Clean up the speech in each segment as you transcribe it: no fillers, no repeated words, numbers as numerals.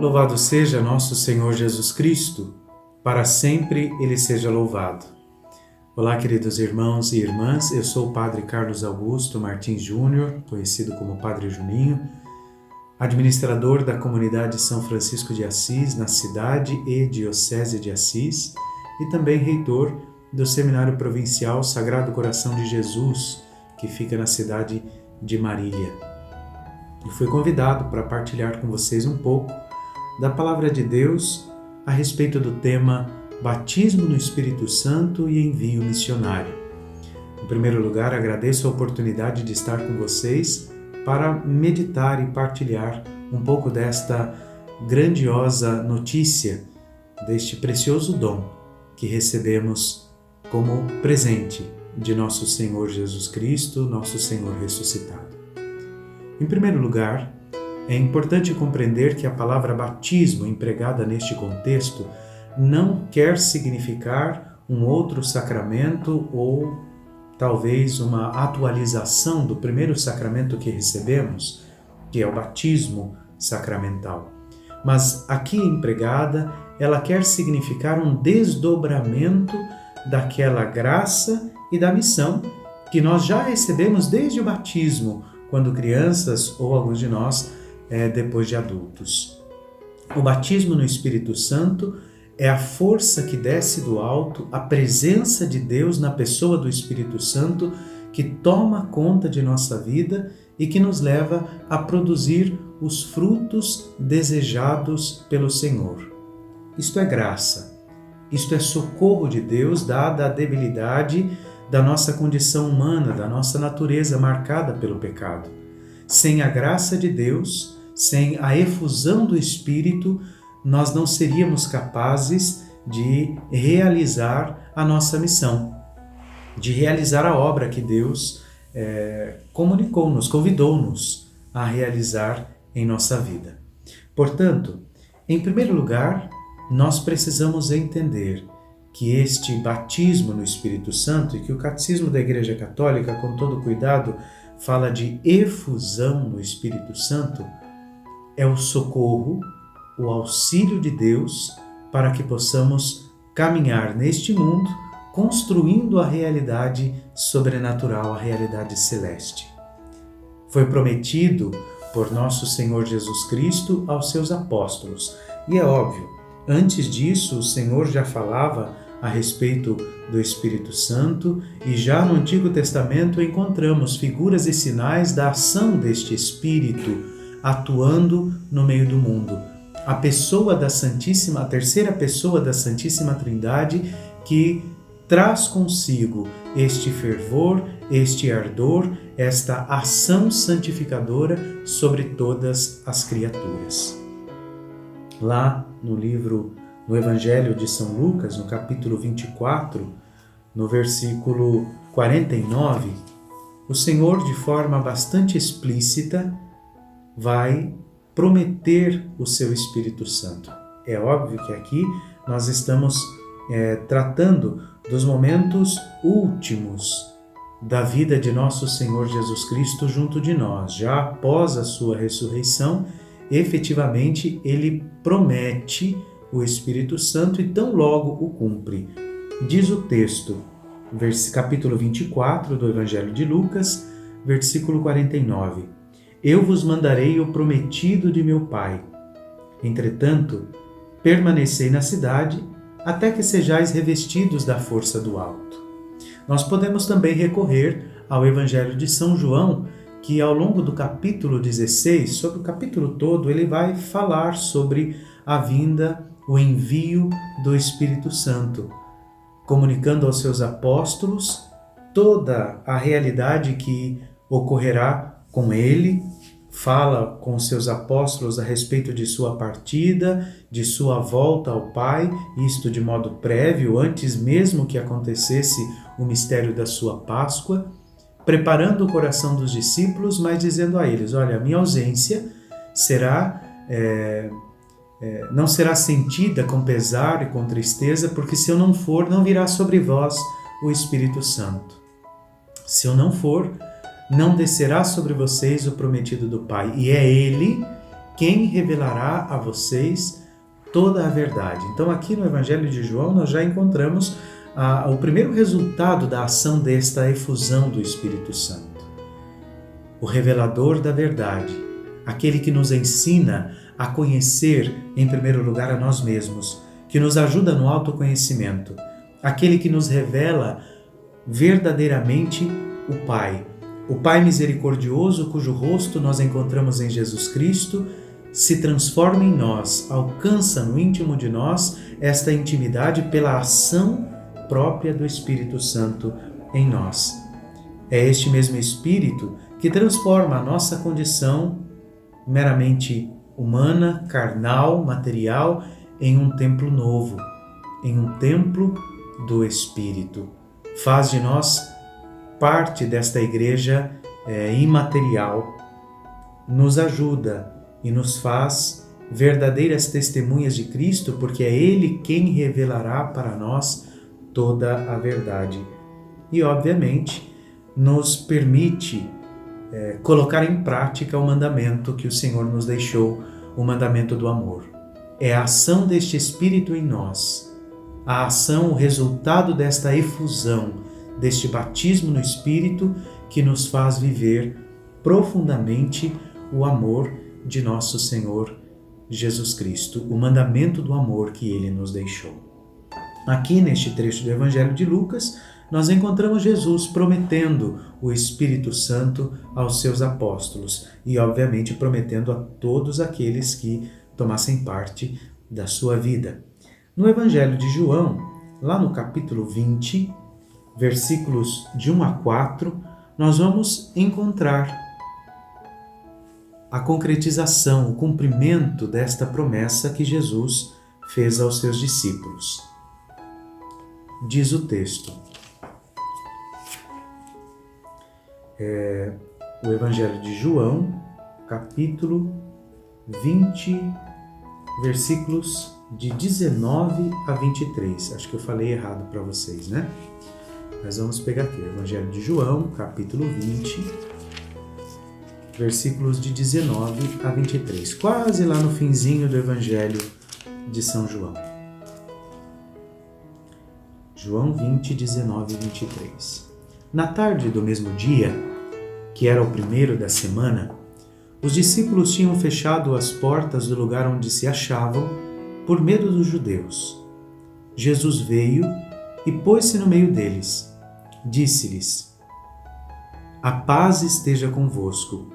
Louvado seja nosso Senhor Jesus Cristo, para sempre Ele seja louvado. Olá, queridos irmãos e irmãs, eu sou o Padre Carlos Augusto Martins Júnior, conhecido como Padre Juninho, administrador da comunidade São Francisco de Assis, na cidade e diocese de Assis, e também reitor do Seminário Provincial Sagrado Coração de Jesus, que fica na cidade de Marília. E fui convidado para partilhar com vocês um pouco da Palavra de Deus a respeito do tema Batismo no Espírito Santo e Envio Missionário. Em primeiro lugar, agradeço a oportunidade de estar com vocês para meditar e partilhar um pouco desta grandiosa notícia, deste precioso dom que recebemos como presente de nosso Senhor Jesus Cristo, nosso Senhor ressuscitado. Em primeiro lugar, é importante compreender que a palavra batismo empregada neste contexto não quer significar um outro sacramento ou talvez uma atualização do primeiro sacramento que recebemos, que é o batismo sacramental. Mas aqui empregada, ela quer significar um desdobramento daquela graça e da missão que nós já recebemos desde o batismo, quando crianças ou alguns de nós depois de adultos. O batismo no Espírito Santo é a força que desce do alto, a presença de Deus na pessoa do Espírito Santo que toma conta de nossa vida e que nos leva a produzir os frutos desejados pelo Senhor. Isto é graça, isto é socorro de Deus dada a debilidade da nossa condição humana, da nossa natureza marcada pelo pecado. Sem a graça de Deus, sem a efusão do Espírito, nós não seríamos capazes de realizar a nossa missão, de realizar a obra que Deus comunicou-nos, convidou-nos a realizar em nossa vida. Portanto, em primeiro lugar, nós precisamos entender que este batismo no Espírito Santo e que o Catecismo da Igreja Católica, com todo cuidado, fala de efusão no Espírito Santo, é o socorro, o auxílio de Deus para que possamos caminhar neste mundo construindo a realidade sobrenatural, a realidade celeste. Foi prometido por nosso Senhor Jesus Cristo aos seus apóstolos. E é óbvio, antes disso o Senhor já falava a respeito do Espírito Santo e já no Antigo Testamento encontramos figuras e sinais da ação deste Espírito atuando no meio do mundo. A pessoa da Santíssima, a terceira pessoa da Santíssima Trindade que traz consigo este fervor, este ardor, esta ação santificadora sobre todas as criaturas. Lá no Evangelho de São Lucas, no capítulo 24, no versículo 49, o Senhor, de forma bastante explícita, vai prometer o seu Espírito Santo. É óbvio que aqui nós estamos tratando dos momentos últimos da vida de nosso Senhor Jesus Cristo junto de nós. Já após a sua ressurreição, efetivamente ele promete o Espírito Santo e tão logo o cumpre. Diz o texto, capítulo 24 do Evangelho de Lucas, versículo 49. Eu vos mandarei o prometido de meu Pai. Entretanto, permanecei na cidade até que sejais revestidos da força do alto. Nós podemos também recorrer ao Evangelho de São João, que ao longo do capítulo 16, sobre o capítulo todo, ele vai falar sobre a vinda, o envio do Espírito Santo, comunicando aos seus apóstolos toda a realidade que ocorrerá com ele, fala com seus apóstolos a respeito de sua partida, de sua volta ao Pai, isto de modo prévio, antes mesmo que acontecesse o mistério da sua Páscoa, preparando o coração dos discípulos, mas dizendo a eles, olha, a minha ausência não será sentida com pesar e com tristeza, porque se eu não for, não virá sobre vós o Espírito Santo. Se eu não for, não descerá sobre vocês o prometido do Pai. E é Ele quem revelará a vocês toda a verdade. Então, aqui no Evangelho de João, nós já encontramos o primeiro resultado da ação desta efusão do Espírito Santo. O revelador da verdade, aquele que nos ensina a conhecer, em primeiro lugar, a nós mesmos, que nos ajuda no autoconhecimento, aquele que nos revela verdadeiramente o Pai misericordioso, cujo rosto nós encontramos em Jesus Cristo, se transforma em nós, alcança no íntimo de nós esta intimidade pela ação própria do Espírito Santo em nós. É este mesmo Espírito que transforma a nossa condição meramente humana, carnal, material, em um templo novo, em um templo do Espírito. Faz de nós parte desta igreja imaterial, nos ajuda e nos faz verdadeiras testemunhas de Cristo, porque é Ele quem revelará para nós toda a verdade. E, obviamente, nos permite colocar em prática o mandamento que o Senhor nos deixou, o mandamento do amor. É a ação deste Espírito em nós, a ação, o resultado desta efusão, deste batismo no Espírito, que nos faz viver profundamente o amor de nosso Senhor Jesus Cristo, o mandamento do amor que Ele nos deixou. Aqui neste trecho do Evangelho de Lucas, nós encontramos Jesus prometendo o Espírito Santo aos seus apóstolos e, obviamente, prometendo a todos aqueles que tomassem parte da sua vida. No Evangelho de João, lá no capítulo 20, versículos de 1 a 4, nós vamos encontrar a concretização, o cumprimento desta promessa que Jesus fez aos seus discípulos. Diz o texto, o Evangelho de João, capítulo 20, versículos de 19 a 23. Acho que eu falei errado para vocês, né? Mas vamos pegar aqui, o Evangelho de João, capítulo 20, versículos de 19 a 23. Quase lá no finzinho do Evangelho de São João. João 20, 19 e 23. Na tarde do mesmo dia, que era o primeiro da semana, os discípulos tinham fechado as portas do lugar onde se achavam, por medo dos judeus. Jesus veio e pôs-se no meio deles. Disse-lhes: A paz esteja convosco.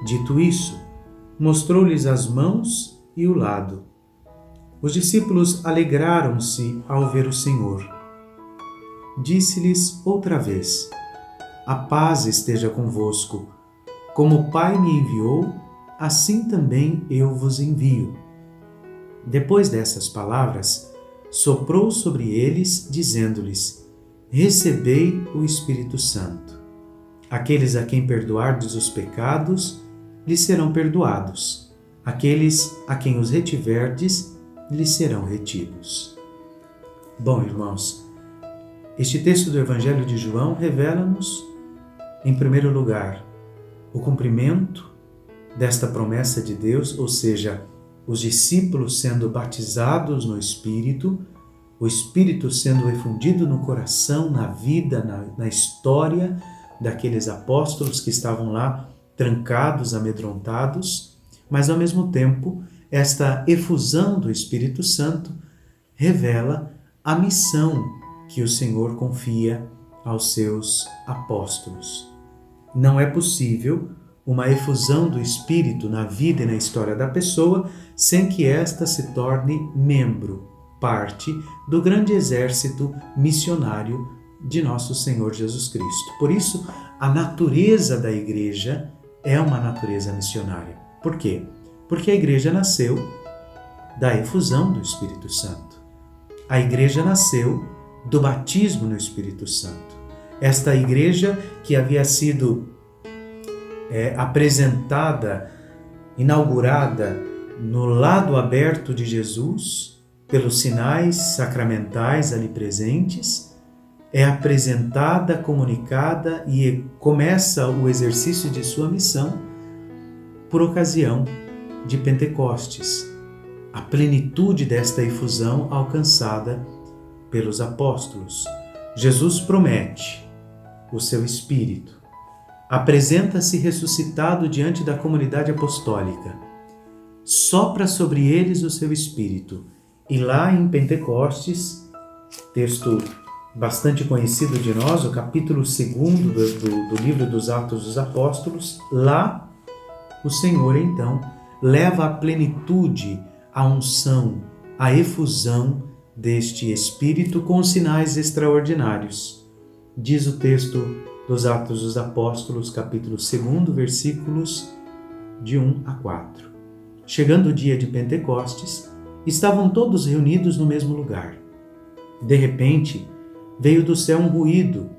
Dito isso, mostrou-lhes as mãos e o lado. Os discípulos alegraram-se ao ver o Senhor. Disse-lhes outra vez: A paz esteja convosco. Como o Pai me enviou, assim também eu vos envio. Depois dessas palavras, soprou sobre eles, dizendo-lhes: Recebei o Espírito Santo. Aqueles a quem perdoardes os pecados, lhes serão perdoados. Aqueles a quem os retiverdes, lhes serão retidos. Bom, irmãos, este texto do Evangelho de João revela-nos, em primeiro lugar, o cumprimento desta promessa de Deus, ou seja, os discípulos sendo batizados no Espírito, o Espírito sendo efundido no coração, na vida, na história daqueles apóstolos que estavam lá trancados, amedrontados, mas ao mesmo tempo, esta efusão do Espírito Santo revela a missão que o Senhor confia aos seus apóstolos. Não é possível uma efusão do Espírito na vida e na história da pessoa sem que esta se torne membro, parte do grande exército missionário de nosso Senhor Jesus Cristo. Por isso, a natureza da igreja é uma natureza missionária. Por quê? Porque a igreja nasceu da efusão do Espírito Santo. A igreja nasceu do batismo no Espírito Santo. Esta igreja que havia sido apresentada, inaugurada no lado aberto de Jesus, pelos sinais sacramentais ali presentes, é apresentada, comunicada e começa o exercício de sua missão por ocasião de Pentecostes, a plenitude desta efusão alcançada pelos apóstolos. Jesus promete o seu Espírito, apresenta-se ressuscitado diante da comunidade apostólica, sopra sobre eles o seu Espírito, e lá em Pentecostes, texto bastante conhecido de nós, o capítulo 2 do livro dos Atos dos Apóstolos, lá o Senhor então leva à plenitude a unção, a efusão deste Espírito com sinais extraordinários. Diz o texto dos Atos dos Apóstolos, capítulo 2, versículos de 1 a 4. Chegando o dia de Pentecostes, estavam todos reunidos no mesmo lugar. De repente, veio do céu um ruído,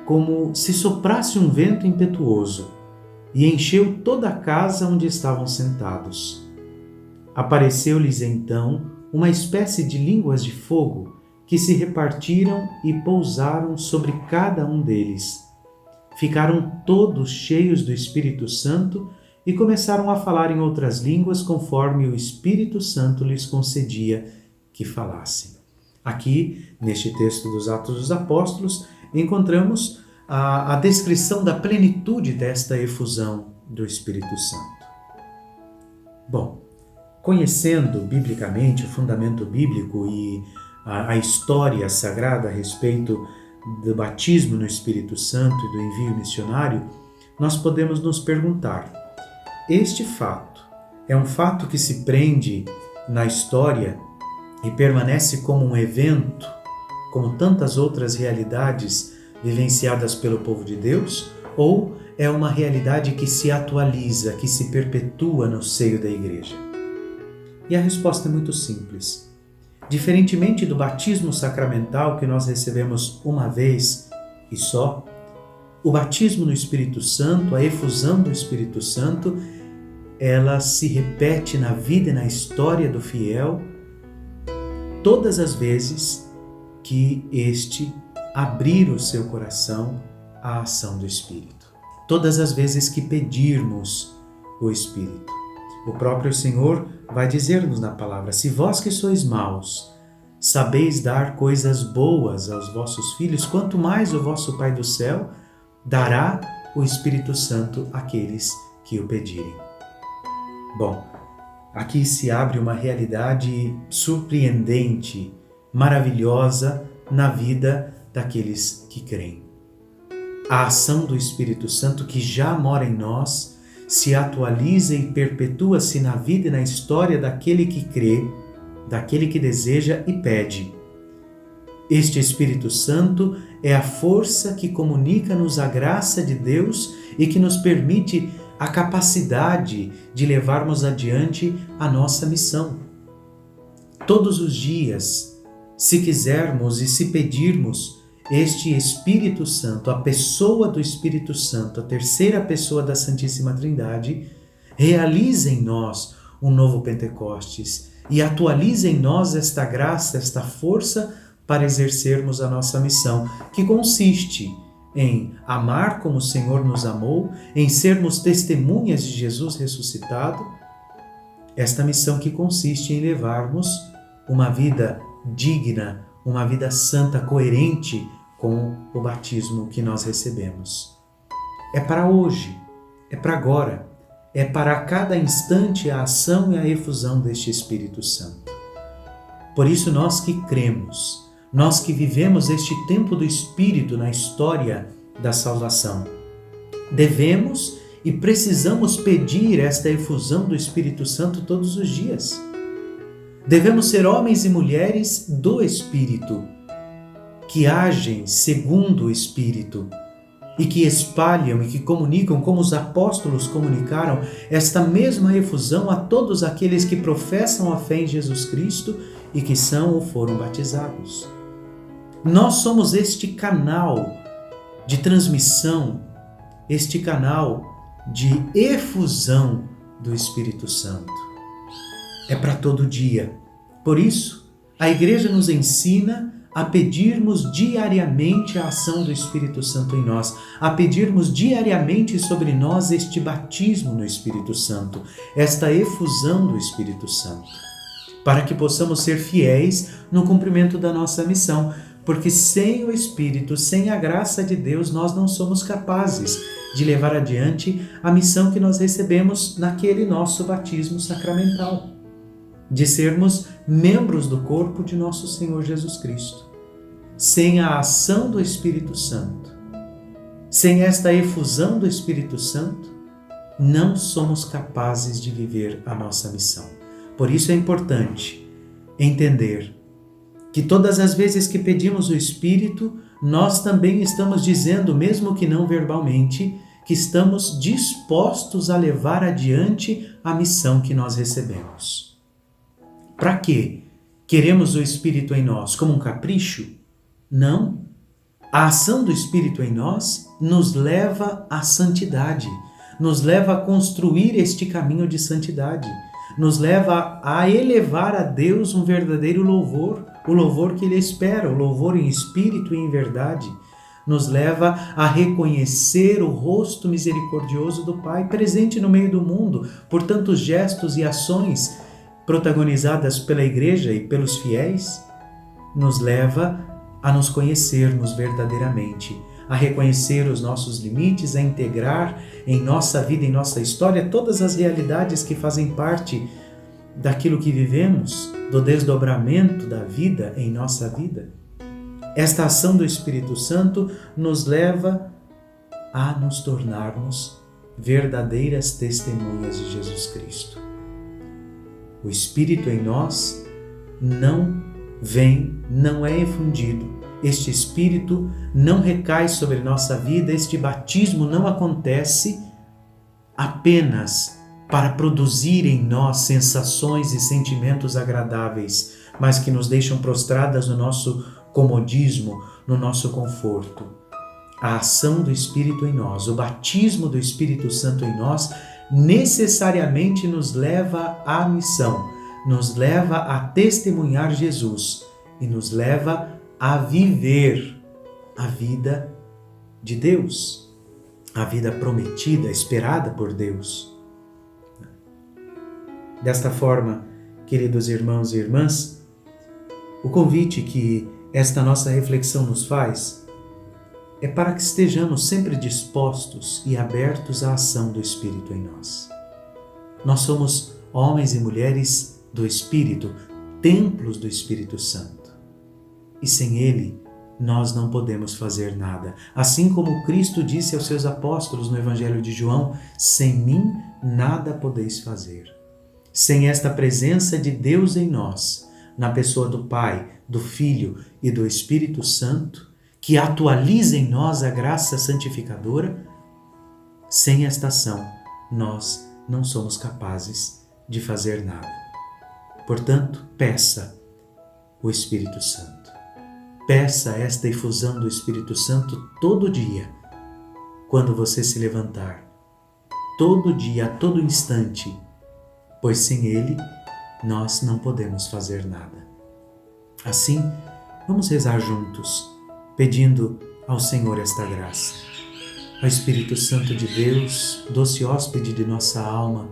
como se soprasse um vento impetuoso, e encheu toda a casa onde estavam sentados. Apareceu-lhes então uma espécie de línguas de fogo que se repartiram e pousaram sobre cada um deles. Ficaram todos cheios do Espírito Santo e começaram a falar em outras línguas conforme o Espírito Santo lhes concedia que falassem. Aqui, neste texto dos Atos dos Apóstolos, encontramos a descrição da plenitude desta efusão do Espírito Santo. Bom, conhecendo biblicamente o fundamento bíblico e a história sagrada a respeito do batismo no Espírito Santo e do envio missionário, nós podemos nos perguntar: este fato é um fato que se prende na história e permanece como um evento, como tantas outras realidades vivenciadas pelo povo de Deus, ou é uma realidade que se atualiza, que se perpetua no seio da igreja? E a resposta é muito simples. Diferentemente do batismo sacramental que nós recebemos uma vez e só, o batismo no Espírito Santo, a efusão do Espírito Santo, ela se repete na vida e na história do fiel todas as vezes que este abrir o seu coração à ação do Espírito. Todas as vezes que pedirmos o Espírito. O próprio Senhor vai dizer-nos na palavra: se vós que sois maus, sabeis dar coisas boas aos vossos filhos, quanto mais o vosso Pai do céu dará o Espírito Santo àqueles que o pedirem. Bom, aqui se abre uma realidade surpreendente, maravilhosa na vida daqueles que creem. A ação do Espírito Santo que já mora em nós se atualiza e perpetua-se na vida e na história daquele que crê, daquele que deseja e pede. Este Espírito Santo é a força que comunica-nos a graça de Deus e que nos permite a capacidade de levarmos adiante a nossa missão. Todos os dias, se quisermos e se pedirmos, este Espírito Santo, a pessoa do Espírito Santo, a terceira pessoa da Santíssima Trindade, realiza em nós um novo Pentecostes e atualiza em nós esta graça, esta força para exercermos a nossa missão, que consiste em amar como o Senhor nos amou, em sermos testemunhas de Jesus ressuscitado, esta missão que consiste em levarmos uma vida digna, uma vida santa, coerente com o batismo que nós recebemos. É para hoje, é para agora, é para cada instante a ação e a efusão deste Espírito Santo. Por isso nós que cremos, nós que vivemos este tempo do Espírito na história da salvação, devemos e precisamos pedir esta efusão do Espírito Santo todos os dias. Devemos ser homens e mulheres do Espírito, que agem segundo o Espírito e que espalham e que comunicam, como os apóstolos comunicaram, esta mesma efusão a todos aqueles que professam a fé em Jesus Cristo e que são ou foram batizados. Nós somos este canal de transmissão, este canal de efusão do Espírito Santo. É para todo dia. Por isso, a Igreja nos ensina a pedirmos diariamente a ação do Espírito Santo em nós, a pedirmos diariamente sobre nós este batismo no Espírito Santo, esta efusão do Espírito Santo, para que possamos ser fiéis no cumprimento da nossa missão, porque sem o Espírito, sem a graça de Deus, nós não somos capazes de levar adiante a missão que nós recebemos naquele nosso batismo sacramental, de sermos membros do corpo de nosso Senhor Jesus Cristo. Sem a ação do Espírito Santo, sem esta efusão do Espírito Santo, não somos capazes de viver a nossa missão. Por isso é importante entender que todas as vezes que pedimos o Espírito, nós também estamos dizendo, mesmo que não verbalmente, que estamos dispostos a levar adiante a missão que nós recebemos. Para quê? Queremos o Espírito em nós como um capricho? Não. A ação do Espírito em nós nos leva à santidade, nos leva a construir este caminho de santidade, nos leva a elevar a Deus um verdadeiro louvor, o louvor que Ele espera, o louvor em espírito e em verdade, nos leva a reconhecer o rosto misericordioso do Pai presente no meio do mundo por tantos gestos e ações protagonizadas pela Igreja e pelos fiéis, nos leva a nos conhecermos verdadeiramente, a reconhecer os nossos limites, a integrar em nossa vida, em nossa história, todas as realidades que fazem parte daquilo que vivemos, do desdobramento da vida em nossa vida. Esta ação do Espírito Santo nos leva a nos tornarmos verdadeiras testemunhas de Jesus Cristo. O Espírito em nós não é infundido. Este Espírito não recai sobre nossa vida, este batismo não acontece apenas para produzir em nós sensações e sentimentos agradáveis, mas que nos deixam prostradas no nosso comodismo, no nosso conforto. A ação do Espírito em nós, o batismo do Espírito Santo em nós, necessariamente nos leva à missão, nos leva a testemunhar Jesus e nos leva a viver a vida de Deus, a vida prometida, esperada por Deus. Desta forma, queridos irmãos e irmãs, o convite que esta nossa reflexão nos faz é para que estejamos sempre dispostos e abertos à ação do Espírito em nós. Nós somos homens e mulheres do Espírito, templos do Espírito Santo. E sem Ele, nós não podemos fazer nada. Assim como Cristo disse aos seus apóstolos no Evangelho de João, sem mim nada podeis fazer. Sem esta presença de Deus em nós, na pessoa do Pai, do Filho e do Espírito Santo, que atualiza em nós a graça santificadora, sem esta ação, nós não somos capazes de fazer nada. Portanto, peça o Espírito Santo. Peça esta efusão do Espírito Santo todo dia, quando você se levantar, todo dia, a todo instante, pois sem Ele nós não podemos fazer nada. Assim, vamos rezar juntos, pedindo ao Senhor esta graça. Ó Espírito Santo de Deus, doce hóspede de nossa alma,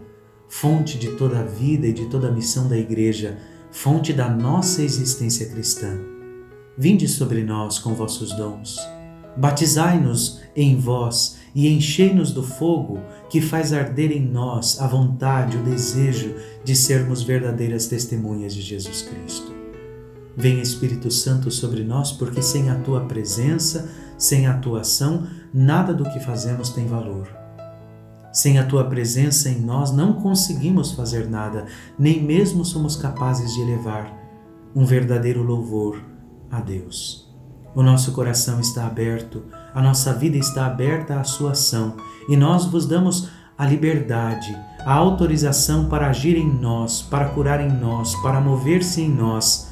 fonte de toda a vida e de toda a missão da Igreja, fonte da nossa existência cristã, vinde sobre nós com vossos dons, batizai-nos em vós e enchei-nos do fogo que faz arder em nós a vontade, o desejo de sermos verdadeiras testemunhas de Jesus Cristo. Vem Espírito Santo sobre nós, porque sem a Tua presença, sem a Tua ação, nada do que fazemos tem valor. Sem a Tua presença em nós não conseguimos fazer nada, nem mesmo somos capazes de elevar um verdadeiro louvor a Deus. O nosso coração está aberto, a nossa vida está aberta à Sua ação e nós vos damos a liberdade, a autorização para agir em nós, para curar em nós, para mover-se em nós,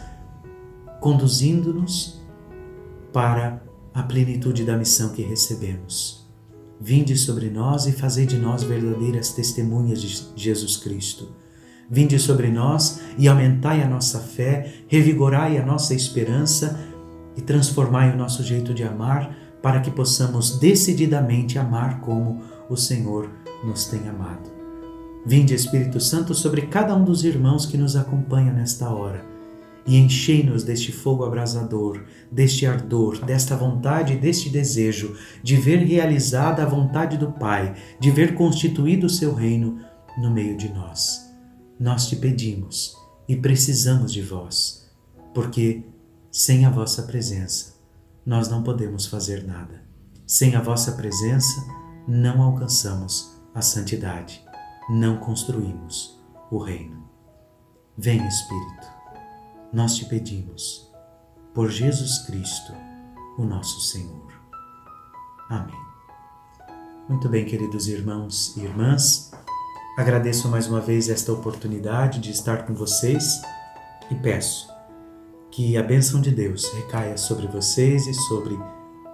conduzindo-nos para a plenitude da missão que recebemos. Vinde sobre nós e fazei de nós verdadeiras testemunhas de Jesus Cristo. Vinde sobre nós e aumentai a nossa fé, revigorai a nossa esperança e transformai o nosso jeito de amar para que possamos decididamente amar como o Senhor nos tem amado. Vinde, Espírito Santo, sobre cada um dos irmãos que nos acompanha nesta hora e enchei-nos deste fogo abrasador, deste ardor, desta vontade e deste desejo de ver realizada a vontade do Pai, de ver constituído o seu reino no meio de nós. Nós te pedimos e precisamos de vós, porque sem a vossa presença nós não podemos fazer nada. Sem a vossa presença não alcançamos a santidade, não construímos o reino. Vem, Espírito, nós te pedimos, por Jesus Cristo, o nosso Senhor. Amém. Muito bem, queridos irmãos e irmãs, agradeço mais uma vez esta oportunidade de estar com vocês e peço que a bênção de Deus recaia sobre vocês e sobre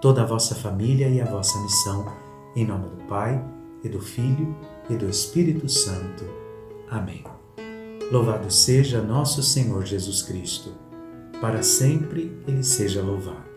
toda a vossa família e a vossa missão, em nome do Pai, e do Filho, e do Espírito Santo. Amém. Louvado seja nosso Senhor Jesus Cristo. Para sempre Ele seja louvado.